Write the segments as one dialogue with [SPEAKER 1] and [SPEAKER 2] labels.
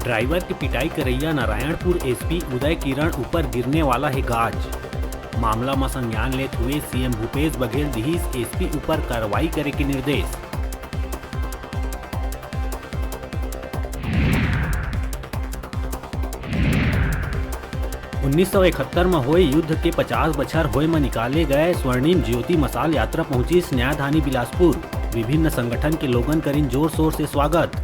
[SPEAKER 1] Driver की पिटाई करैया नारायणपुर एसपी उदय किरण ऊपर गिरने वाला है गाज। मामला में संज्ञान लेते हुए सीएम भूपेश बघेल दिहिस एसपी ऊपर कार्रवाई करे के निर्देश। उन्नीस 1971 में हुए युद्ध के 50 बछर होए में निकाले गए स्वर्णिम ज्योति मसाल यात्रा पहुंची न्यायधानी बिलासपुर। विभिन्न संगठन के लोगन करीन जोर शोर से स्वागत।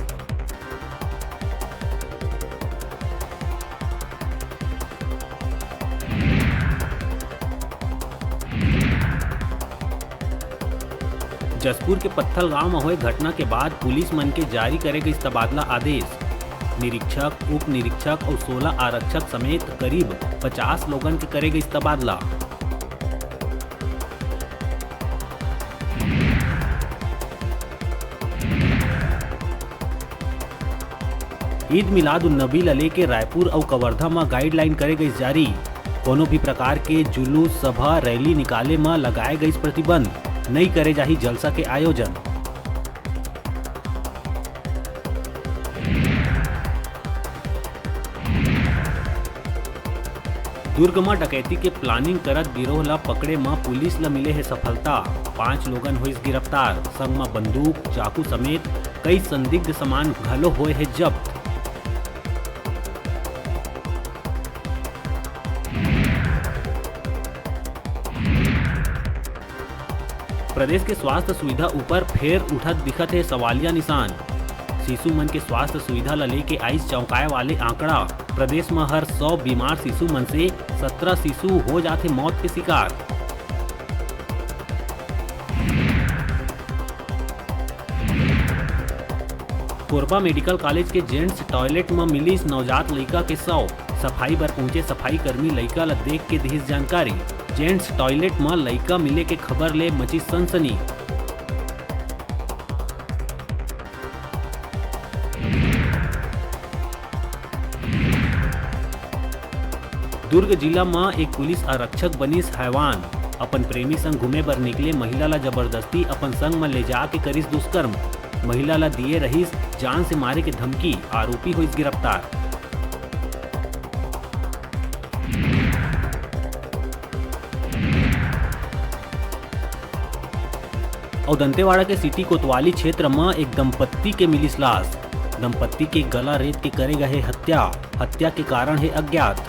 [SPEAKER 1] जसपुर के पत्थल गांव में हुए घटना के बाद पुलिस मन के जारी करे गई तबादला आदेश। निरीक्षक, उप निरीक्षक और 16 आरक्षक समेत करीब 50 लोगन के करे गई तबादला। ईद मिलाद उन नबी लले के रायपुर और कवर्धा में गाइडलाइन करे गई जारी। कोनो भी प्रकार के जुलूस, सभा, रैली निकाले में लगाए गई प्रतिबंध। नहीं करे जाही जलसा के आयोजन। दुर्ग में डकैती के प्लानिंग करत गिरोह ला पकड़े में पुलिस ला मिले है सफलता। 5 लोगन हुई गिरफ्तार। संग में बंदूक, चाकू समेत कई संदिग्ध सामान घलो हुए है जब्त। प्रदेश के स्वास्थ्य सुविधा ऊपर फेर उठत दिखत है सवालिया निशान। शिशु मन के स्वास्थ्य सुविधा ला लेके आइस चौंकाए वाले आंकड़ा। प्रदेश में हर 100 बीमार शिशु मन से 17 शिशु हो जाते मौत के शिकार। कोरबा मेडिकल कॉलेज के जेंट्स टॉयलेट में मिली नवजात लड़का के शव। सफाई बर पहुंचे सफाई कर्मी लड़का ला देख के दिहिस जानकारी। जेंट्स टॉयलेट में लड़का मिले के खबर ले मची सनसनी। दुर्ग जिला में एक पुलिस आरक्षक बनिस हैवान। अपन प्रेमी संग घूमे बर निकले महिला ला जबरदस्ती अपन संग में ले जाके करिस दुष्कर्म। महिला ला दिए रहीस जान से मारे के धमकी। आरोपी हुई गिरफ्तार। और दंतेवाड़ा के सिटी कोतवाली क्षेत्र में एक दंपत्ति के मिली लाश। दंपत्ति के गला रेत के करे गए हत्या। हत्या के कारण है अज्ञात।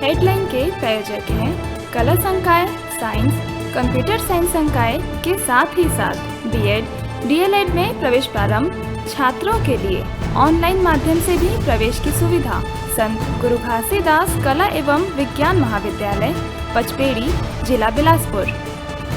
[SPEAKER 2] हेडलाइन के प्रायोजक हैं कला संकाय, साइंस, कंप्यूटर साइंस संकाय के साथ ही साथ बीएड, डीएलएड में प्रवेश प्रारंभ। छात्रों के लिए ऑनलाइन माध्यम से भी प्रवेश की सुविधा। संत गुरु घासीदास कला एवं विज्ञान महाविद्यालय, पचपेड़ी, जिला बिलासपुर।